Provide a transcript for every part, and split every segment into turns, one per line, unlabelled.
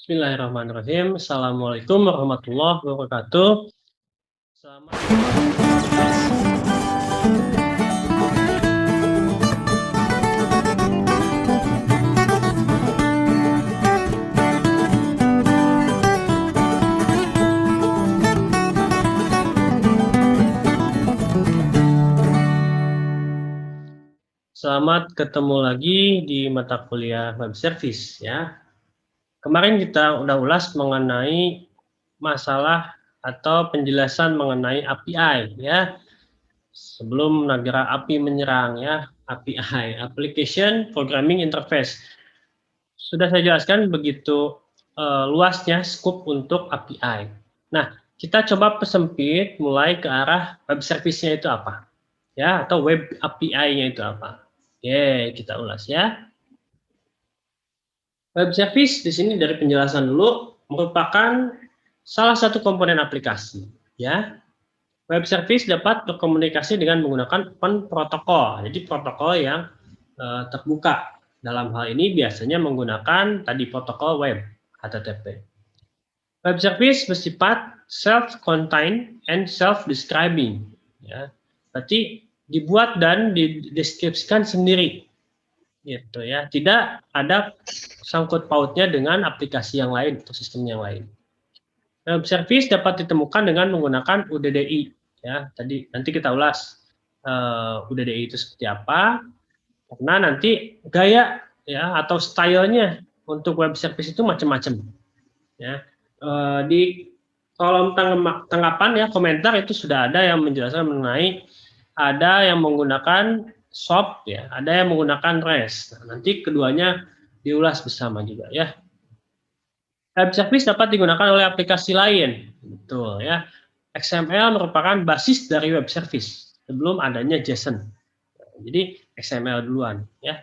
Bismillahirrahmanirrahim. Assalamualaikum warahmatullahi wabarakatuh. Selamat Selamat ketemu lagi di mata kuliah web service ya. Kemarin kita udah ulas mengenai masalah atau penjelasan mengenai API ya. Sebelum negara API menyerang ya, API, Application Programming Interface. Sudah saya jelaskan begitu luasnya skop untuk API. Nah, kita coba persempit mulai ke arah web service-nya itu apa? Ya, atau web API-nya itu apa? Oke, kita ulas ya. Web service di sini dari penjelasan dulu merupakan salah satu komponen aplikasi, ya. Web service dapat berkomunikasi dengan menggunakan open protokol. Jadi protokol yang terbuka. Dalam hal ini biasanya menggunakan tadi protokol web HTTP. Web service bersifat self-contained and self-describing. Ya. Berarti dibuat dan dideskripsikan sendiri. Gitu ya. Tidak ada sangkut pautnya dengan aplikasi yang lain atau sistem yang lain. Web service dapat ditemukan dengan menggunakan UDDI. Ya, tadi nanti kita ulas UDDI itu seperti apa. Karena nanti gaya ya atau stylenya untuk web service itu macam-macam. Ya, di kolom tanggapan ya komentar itu sudah ada yang menjelaskan mengenai ada yang menggunakan SOAP ya, ada yang menggunakan REST. Nah, nanti keduanya diulas bersama juga ya. Web service dapat digunakan oleh aplikasi lain, betul ya. XML merupakan basis dari web service sebelum adanya JSON. Jadi XML duluan ya.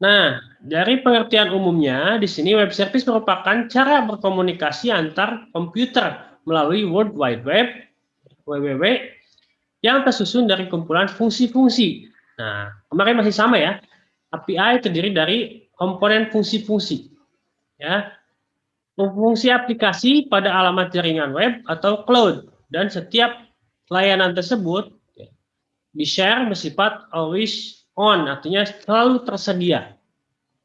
Nah, dari pengertian umumnya di sini web service merupakan cara berkomunikasi antar komputer melalui World Wide Web (WWW) yang tersusun dari kumpulan fungsi-fungsi. Nah, kemarin masih sama ya. API terdiri dari komponen fungsi-fungsi. Ya. Fungsi aplikasi pada alamat jaringan web atau cloud dan setiap layanan tersebut di-share bersifat always on, artinya selalu tersedia.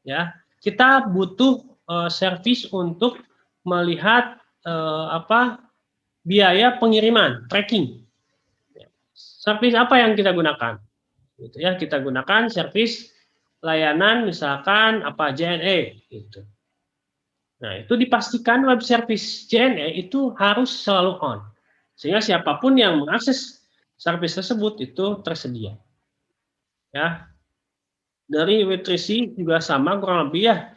Ya, kita butuh service untuk melihat biaya pengiriman, tracking. Service apa yang kita gunakan? Gitu ya, kita gunakan service layanan misalkan JNE gitu. Nah, itu dipastikan web service JNE itu harus selalu on. Sehingga siapapun yang mengakses service tersebut itu tersedia. Ya. Dari W3C juga sama kurang lebih ya.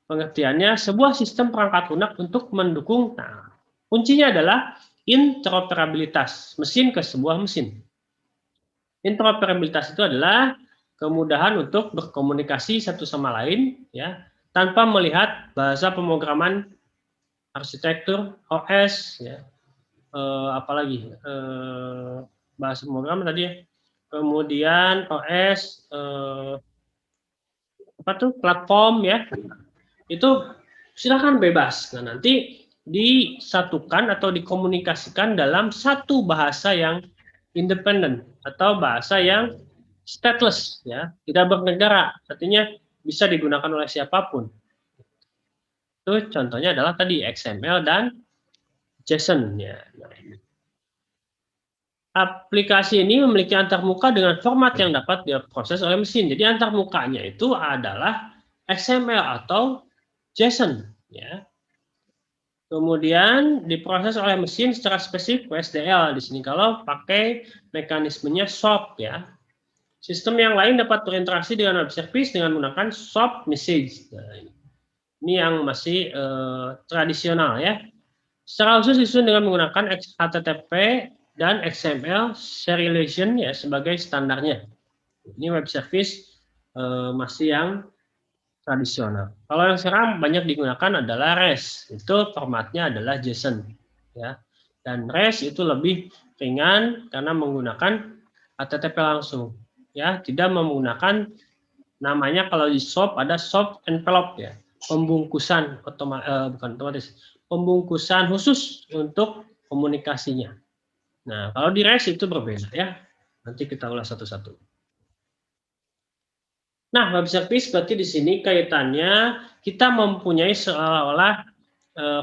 Pengertiannya sebuah sistem perangkat lunak untuk mendukung. Nah, kuncinya adalah interoperabilitas mesin ke sebuah mesin. Interoperabilitas itu adalah kemudahan untuk berkomunikasi satu sama lain ya tanpa melihat bahasa pemrograman, arsitektur, OS ya. Apalagi bahasa pemrograman tadi ya. Kemudian OS platform ya. Itu silakan bebas. Nah, nanti disatukan atau dikomunikasikan dalam satu bahasa yang independen atau bahasa yang stateless ya, tidak bernegara, artinya bisa digunakan oleh siapapun. Itu contohnya adalah tadi XML dan JSON ya. Aplikasi ini memiliki antarmuka dengan format yang dapat diproses oleh mesin. Jadi antarmukanya itu adalah XML atau JSON ya. Kemudian diproses oleh mesin secara spesifik SDL di sini kalau pakai mekanismenya SOAP ya. Sistem yang lain dapat berinteraksi dengan web service dengan menggunakan SOAP message. Nah, ini yang masih tradisional ya. Secara khusus disusun dengan menggunakan HTTP dan XML serialization ya sebagai standarnya. Ini web service masih yang tradisional. Kalau yang sekarang banyak digunakan adalah REST, itu formatnya adalah JSON, ya. Dan REST itu lebih ringan karena menggunakan HTTP langsung, ya. Tidak menggunakan namanya kalau di SOAP ada SOAP envelope ya. pembungkusan bukan otomatis, pembungkusan khusus untuk komunikasinya. Nah, kalau di REST itu berbeda ya. Nanti kita ulas satu-satu. Nah, web service berarti di sini kaitannya kita mempunyai seolah-olah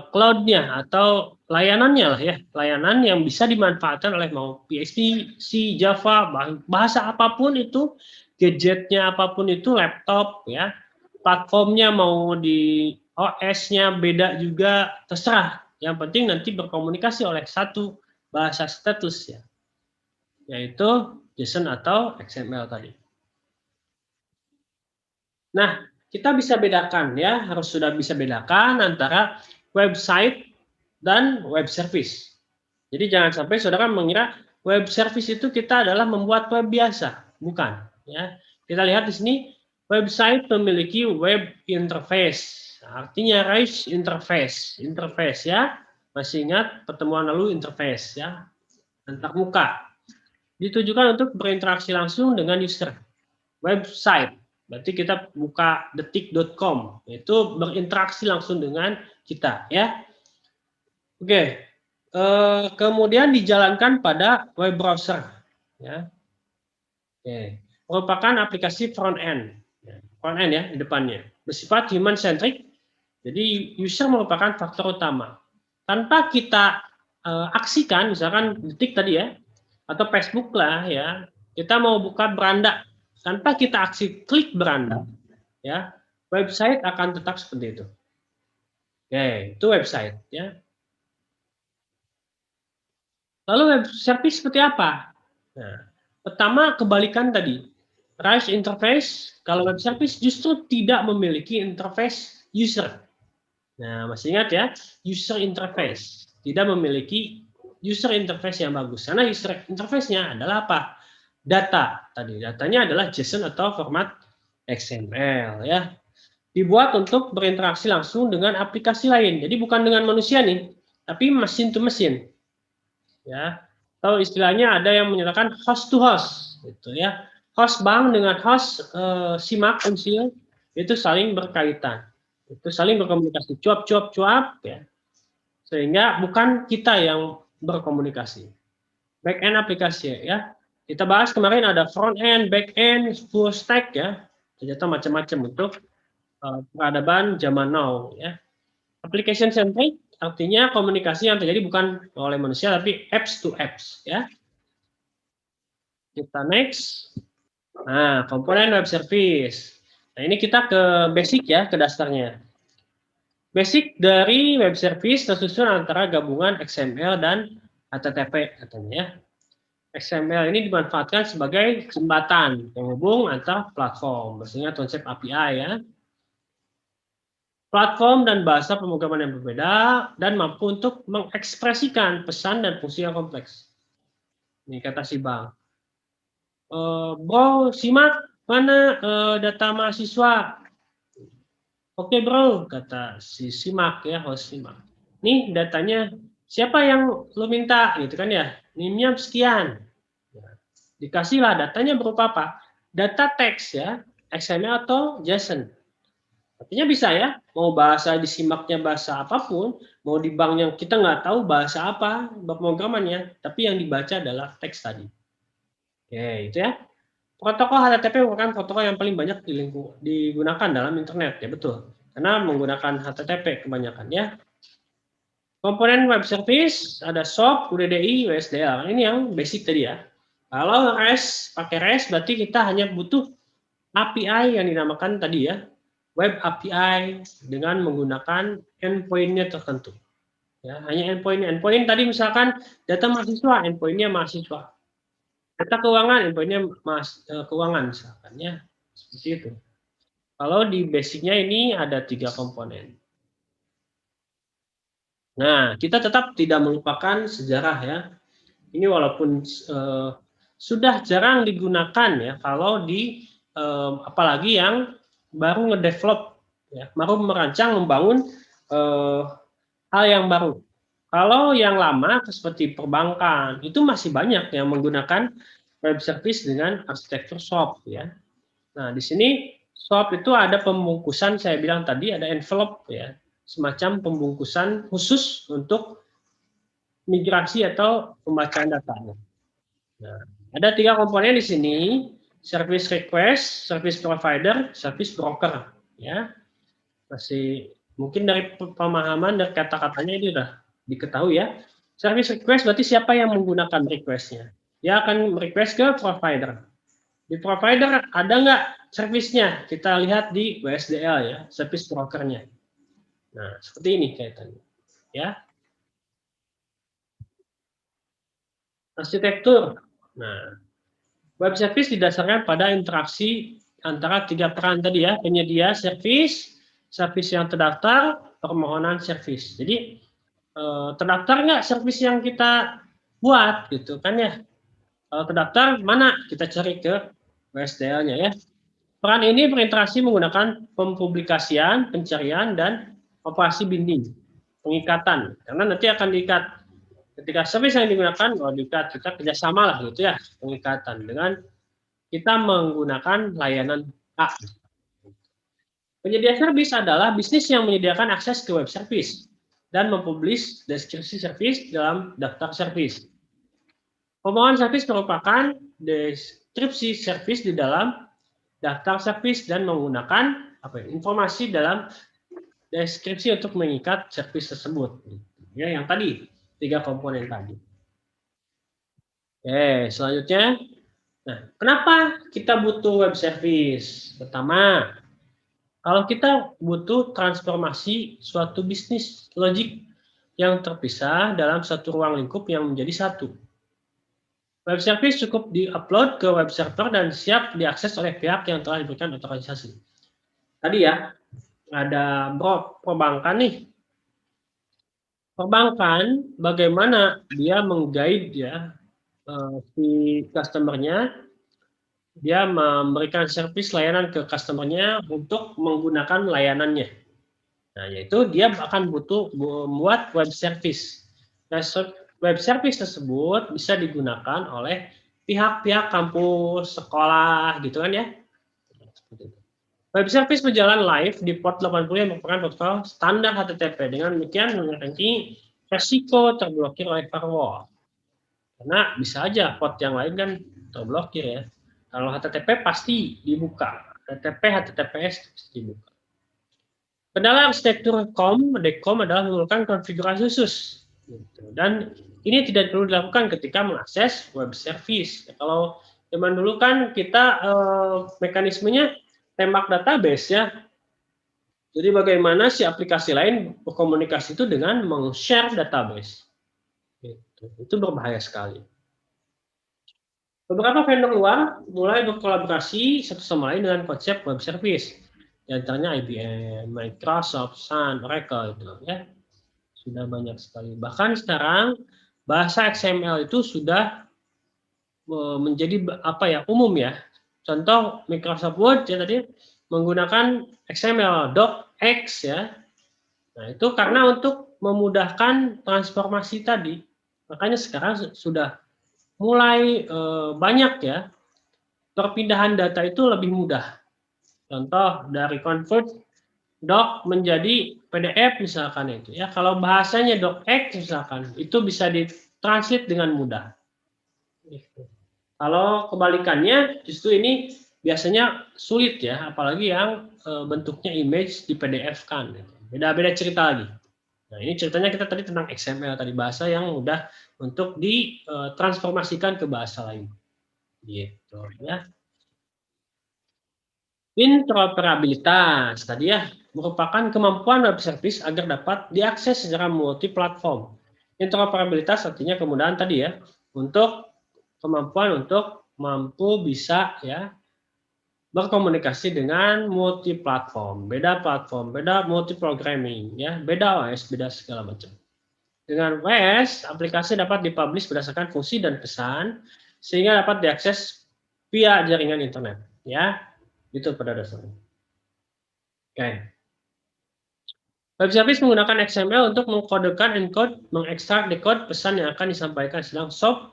cloud-nya atau layanannya lah ya, layanan yang bisa dimanfaatkan oleh mau PHP, C, Java, bahasa apapun itu, gadgetnya apapun itu, laptop ya, platformnya mau di OS-nya beda juga, terserah. Yang penting nanti berkomunikasi oleh satu bahasa stateless ya, yaitu JSON atau XML tadi. Nah, kita bisa bedakan ya, harus sudah bisa bedakan antara website dan web service. Jadi jangan sampai saudara mengira web service itu kita adalah membuat web biasa, bukan. Ya, kita lihat di sini website memiliki web interface, artinya REST interface, interface ya. Masih ingat pertemuan lalu interface ya, antar muka. Ditujukan untuk berinteraksi langsung dengan user. Website berarti kita buka detik.com, itu berinteraksi langsung dengan kita ya. Oke, kemudian dijalankan pada web browser ya. Oke, merupakan aplikasi front end ya di depannya, bersifat human centric. Jadi user merupakan faktor utama. Tanpa kita aksikan, misalkan detik tadi ya, atau Facebook lah ya, kita mau buka beranda, tanpa kita aksi klik beranda, ya website akan tetap seperti itu. Oke, itu website ya. Lalu web service seperti apa? Nah, pertama kebalikan tadi. REST interface, kalau web service justru tidak memiliki interface user. Nah, masih ingat ya, user interface tidak memiliki user interface yang bagus. Karena user interface-nya adalah apa? Data tadi. Datanya adalah JSON atau format XML ya. Dibuat untuk berinteraksi langsung dengan aplikasi lain. Jadi bukan dengan manusia nih, tapi mesin to mesin. Ya. Atau istilahnya ada yang menyatakan host to host gitu ya. Host bank dengan host simak unsil itu saling berkaitan. Itu saling berkomunikasi, cuap ya. Sehingga bukan kita yang berkomunikasi. Back end aplikasi ya. Kita bahas kemarin ada front end, back end, full stack ya. Ternyata macam-macam untuk peradaban zaman now ya. Application centric artinya komunikasi yang terjadi bukan oleh manusia tapi apps to apps ya. Kita next. Nah, komponen web service. Nah, ini kita ke basic ya, ke dasarnya. Basic dari web service tersusun antara gabungan XML dan HTTP katanya ya. XML ini dimanfaatkan sebagai jembatan penghubung antar platform, maksudnya konsep API ya. Platform dan bahasa pemrograman yang berbeda dan mampu untuk mengekspresikan pesan dan fungsi yang kompleks. Ini kata si Bang. Bro, simak mana data mahasiswa. Oke bro, kata si simak ya, host simak. Nih datanya, siapa yang lo minta gitu kan ya, NIM-nya sekian. Dikasihlah datanya berupa apa? Data teks ya, XML atau JSON. Artinya bisa ya, mau bahasa disimaknya bahasa apapun, mau di bank yang kita nggak tahu bahasa apa pemrogramannya, tapi yang dibaca adalah teks tadi. Oke, itu ya. Protokol HTTP merupakan protokol yang paling banyak digunakan dalam internet, ya betul. Karena menggunakan HTTP kebanyakan ya. Komponen web service ada SOAP, UDDI, WSDL. Ini yang basic tadi ya. Kalau REST, pakai REST berarti kita hanya butuh API yang dinamakan tadi ya. Web API dengan menggunakan endpoint-nya tertentu. Ya, hanya endpoint. Endpoint tadi misalkan data mahasiswa, endpoint-nya mahasiswa. Data keuangan, endpoint-nya keuangan misalkan ya. Seperti itu. Kalau di basic-nya ini ada 3 komponen. Nah, kita tetap tidak melupakan sejarah ya. Ini walaupun sudah jarang digunakan ya kalau di apalagi yang baru ngedevelop ya, baru merancang membangun hal yang baru. Kalau yang lama seperti perbankan itu masih banyak yang menggunakan web service dengan arsitektur SOAP ya. Nah, di sini SOP itu ada pembungkusan, saya bilang tadi ada envelope ya, semacam pembungkusan khusus untuk migrasi atau pembacaan datanya. Nah, ada 3 komponen di sini, service request, service provider, service broker ya. Masih mungkin dari pemahaman dari kata-katanya ini udah diketahui ya. Service request berarti siapa yang menggunakan request-nya. Dia akan request ke provider. Di provider ada nggak servisnya? Kita lihat di WSDL ya, service brokernya. Nah, seperti ini kaitannya. Ya, arsitektur. Nah, web service didasarkan pada interaksi antara 3 peran tadi ya, penyedia service, service yang terdaftar, permohonan service. Jadi terdaftar nggak service yang kita buat gitu kan ya. Kalau terdaftar mana kita cari ke WSDL-nya ya. Peran ini berinteraksi menggunakan pempublikasian, pencarian, dan operasi binding, pengikatan. Karena nanti akan diikat ketika service yang digunakan, diikat kita kerjasama lah gitu ya, pengikatan dengan kita menggunakan layanan A. Penyedia service adalah bisnis yang menyediakan akses ke web service dan mempublish deskripsi service dalam daftar service. Pemohon service merupakan deskripsi service di dalam daftar service dan menggunakan informasi dalam deskripsi untuk mengikat service tersebut. Ya, yang tadi 3 komponen tadi. Oke, selanjutnya, nah, kenapa kita butuh web service? Pertama, kalau kita butuh transformasi suatu bisnis logik yang terpisah dalam satu ruang lingkup yang menjadi satu. Web service cukup di-upload ke web server dan siap diakses oleh pihak yang telah diberikan otorisasi. Tadi ya, ada perbankan nih. Perbankan bagaimana dia meng-guide ya si customer-nya, dia memberikan servis layanan ke customer-nya untuk menggunakan layanannya. Nah, yaitu dia akan butuh membuat web service. Nah, web service tersebut bisa digunakan oleh pihak-pihak kampus, sekolah, gitu kan ya. Web service berjalan live di port 80 yang merupakan protokol standar HTTP. Dengan demikian mengurangi resiko terblokir oleh firewall. Karena bisa aja port yang lain kan terblokir ya. Kalau HTTP pasti dibuka. HTTPS pasti dibuka. Kendala arsitektur DECOM adalah menggunakan konfigurasi khusus. Dan ini tidak perlu dilakukan ketika mengakses web service. Kalau zaman dulu kan kita mekanismenya tembak database ya. Jadi bagaimana si aplikasi lain berkomunikasi itu dengan meng-share database. Itu berbahaya sekali. Beberapa vendor luar mulai berkolaborasi satu sama lain dengan konsep web service. Di antaranya IBM, Microsoft, Sun, Oracle itu ya. Sudah banyak sekali. Bahkan sekarang bahasa XML itu sudah menjadi umum ya. Contoh Microsoft Word ya tadi menggunakan XML, docx ya. Nah, itu karena untuk memudahkan transformasi tadi. Makanya sekarang sudah mulai banyak ya, perpindahan data itu lebih mudah. Contoh dari convert doc menjadi PDF misalkan itu ya. Kalau bahasanya docx misalkan, itu bisa ditranslate dengan mudah. Kalau kebalikannya justru ini biasanya sulit ya, apalagi yang bentuknya image di PDF kan. Beda-beda cerita lagi. Nah, ini ceritanya kita tadi tentang XML tadi, bahasa yang mudah untuk ditransformasikan ke bahasa lain. Gitu ya. Interoperabilitas tadi ya merupakan kemampuan web service agar dapat diakses secara multi-platform. Interoperabilitas artinya kemudahan tadi ya untuk kemampuan untuk mampu bisa ya berkomunikasi dengan multi-platform, beda platform, beda multi-programming ya, beda OS, beda segala macam. Dengan OS, aplikasi dapat dipublish berdasarkan fungsi dan pesan sehingga dapat diakses via jaringan internet ya. Itu pada dasarnya. Oke. Web service menggunakan XML untuk mengkodekan, encode, mengekstrak, decode pesan yang akan disampaikan sedang SOP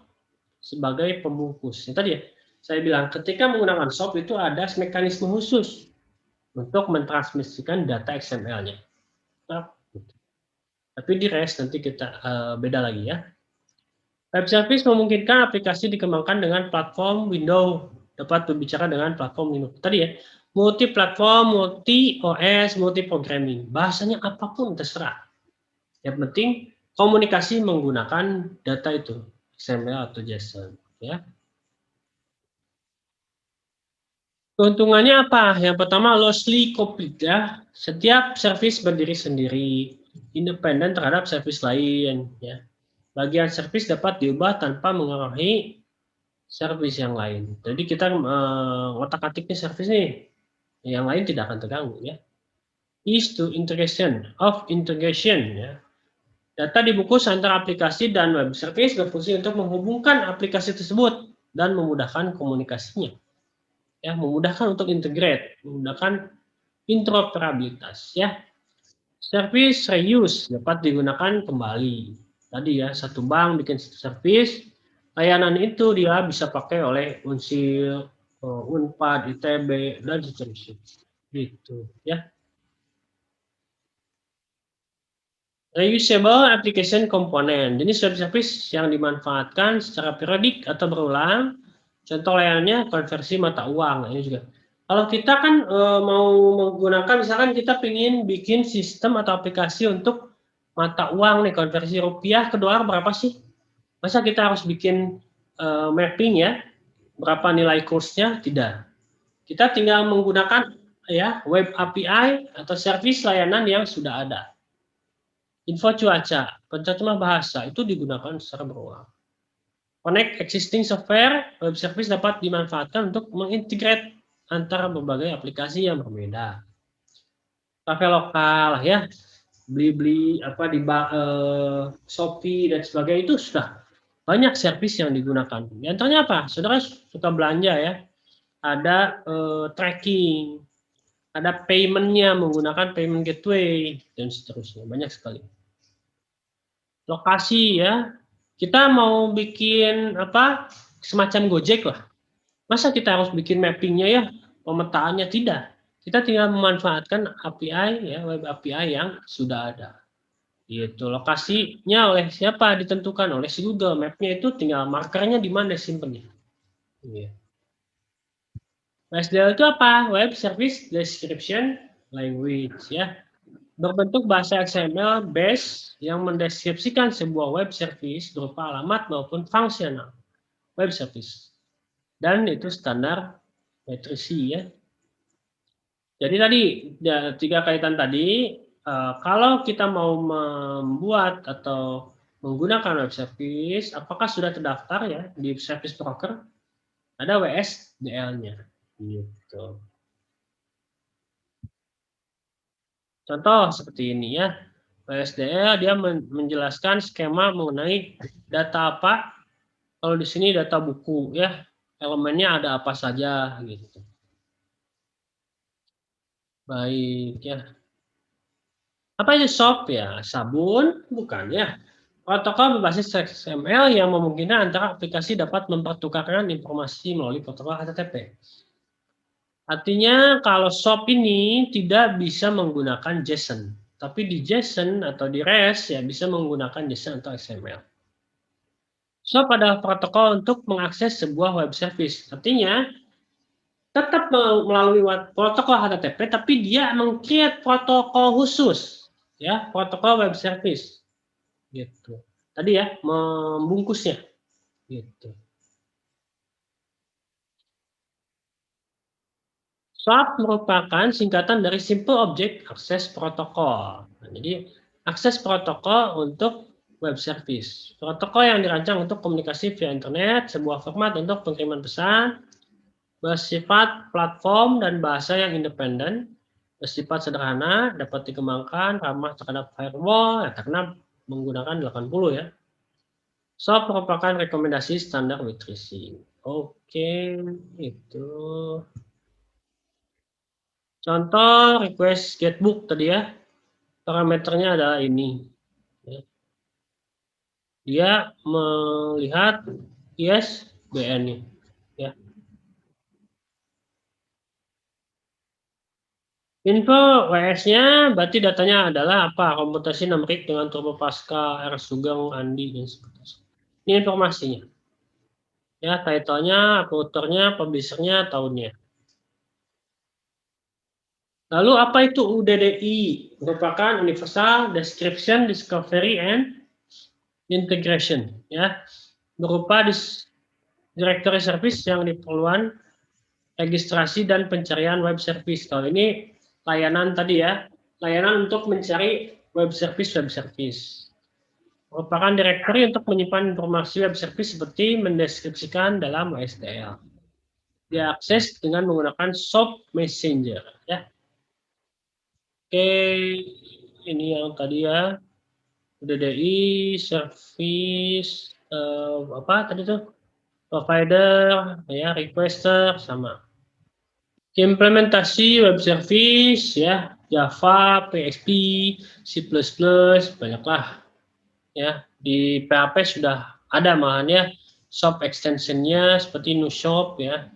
sebagai pembungkus. Yang tadi ya, saya bilang ketika menggunakan SOP itu ada mekanisme khusus. untuk mentransmisikan data XML-nya. Nah, tapi di REST nanti kita beda lagi ya. Web service memungkinkan aplikasi dikembangkan dengan platform Windows, dapat berbicara dengan platform Linux. Tadi ya, multi platform, multi OS, multi programming. Bahasanya apapun terserah. Yang penting komunikasi menggunakan data itu, XML atau JSON, ya. Keuntungannya apa? Yang pertama loosely coupled ya. Setiap service berdiri sendiri, independen terhadap service lain ya. Bagian service dapat diubah tanpa mengaruhi service yang lain. Jadi kita ngotak-atiknya service nih, yang lain tidak akan terganggu ya. Is to integration of integration ya. Data dibungkus antara aplikasi dan web service berfungsi untuk menghubungkan aplikasi tersebut dan memudahkan komunikasinya. Ya, memudahkan untuk integrate, memudahkan interoperabilitas ya. Service reuse dapat digunakan kembali. Tadi ya, satu bank bikin service, layanan itu dia bisa pakai oleh Unsil, Unpad, ITB dan seterusnya. Gitu ya. Reusable application component, jenis web service yang dimanfaatkan secara periodik atau berulang. Contoh layanannya konversi mata uang. Nah, ini juga. Kalau kita kan mau menggunakan, misalkan kita ingin bikin sistem atau aplikasi untuk mata uang nih, konversi rupiah ke dolar berapa sih? Masa kita harus bikin mapping ya, berapa nilai kursnya? Tidak. Kita tinggal menggunakan ya web API atau service layanan yang sudah ada. Info cuaca, pencatatan bahasa itu digunakan secara berulang. Connect existing software, web service dapat dimanfaatkan untuk mengintegrate antara berbagai aplikasi yang berbeda. Kafe lokal ya, beli-beli apa di Shopee dan sebagainya itu sudah banyak service yang digunakan. Di antaranya apa? Saudara suka belanja ya, ada tracking, ada paymentnya menggunakan payment gateway dan seterusnya, banyak sekali. Lokasi ya, kita mau bikin apa semacam Gojek lah. Masa kita harus bikin mappingnya ya, pemetaannya tidak. Kita tinggal memanfaatkan API ya, web API yang sudah ada. Gitu. Lokasinya oleh siapa ditentukan oleh si Google Map-nya itu tinggal markernya di mana simpennya. Iya. WSDL itu apa? Web Service Description Language ya. Berbentuk bahasa XML base yang mendeskripsikan sebuah web service berupa alamat maupun fungsional web service. Dan itu standar metrisi ya. Jadi tadi ya, 3 kaitan tadi, kalau kita mau membuat atau menggunakan web service, apakah sudah terdaftar ya di service broker? Ada WSDL-nya, gitu. Contoh seperti ini ya, WSDL dia menjelaskan skema mengenai data apa. Kalau di sini data buku ya, elemennya ada apa saja gitu. Baik ya. Apa itu shop ya? Sabun? Bukan ya. Protokol berbasis XML yang memungkinkan antara aplikasi dapat mempertukarkan informasi melalui protokol HTTP. Artinya kalau shop ini tidak bisa menggunakan JSON. Tapi di JSON atau di REST ya bisa menggunakan JSON atau XML. SOAP adalah protokol untuk mengakses sebuah web service. Artinya tetap melalui protokol HTTP, tapi dia meng-create protokol khusus, ya protokol web service, gitu. Tadi ya membungkusnya, gitu. SOAP merupakan singkatan dari Simple Object Access Protocol. Nah, jadi akses protokol untuk web service. Protokol yang dirancang untuk komunikasi via internet, sebuah format untuk pengiriman pesan, bersifat platform dan bahasa yang independen, bersifat sederhana, dapat dikembangkan, ramah terhadap firewall, ya, karena menggunakan 80 ya. SOAP merupakan rekomendasi standar nutrisi. Oke, itu. Contoh request getbook tadi ya, parameternya adalah ini. Dia melihat ISBN-nya. Ya. Info WS-nya berarti datanya adalah apa? Komputasi numerik dengan Turbo Pascal, R. Sugeng, Andi, dan seterusnya. Ini informasinya. Ya, title-nya, author-nya, publisher-nya, tahunnya. Lalu apa itu UDDI? Merupakan Universal Description, Discovery, and Integration. Ya, berupa directory service yang diperlukan registrasi dan pencarian web service. Kalau ini layanan tadi ya, layanan untuk mencari web service. Merupakan directory untuk menyimpan informasi web service seperti mendeskripsikan dalam OSDL. Diakses dengan menggunakan SOAP Messenger. Ya. Oke, ini yang tadi ya, UDDI, service, apa tadi tuh? Provider, ya, requester, sama. Implementasi web service, ya, Java, PHP, C++, banyaklah. Ya, di PHP sudah ada malahan shop extensionnya seperti NuShop ya.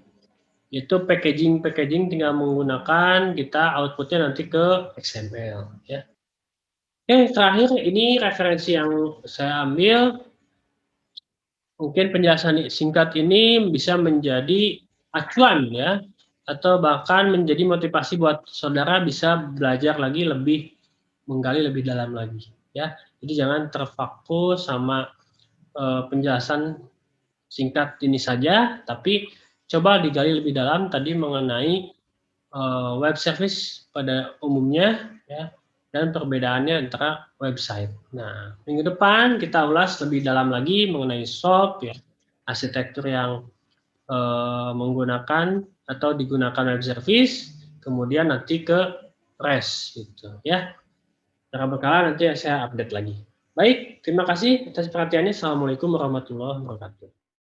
Itu packaging tinggal menggunakan, kita outputnya nanti ke XML ya. Oke, terakhir ini referensi yang saya ambil. Mungkin penjelasan singkat ini bisa menjadi acuan ya, atau bahkan menjadi motivasi buat saudara bisa belajar lagi menggali lebih dalam lagi ya. Jadi jangan terfokus sama penjelasan singkat ini saja, tapi coba digali lebih dalam tadi mengenai web service pada umumnya ya, dan perbedaannya antara website. Nah, minggu depan kita ulas lebih dalam lagi mengenai SOAP ya, arsitektur yang menggunakan atau digunakan web service, kemudian nanti ke REST gitu ya. Secara berkala nanti saya update lagi. Baik, terima kasih atas perhatiannya. Assalamualaikum warahmatullahi wabarakatuh.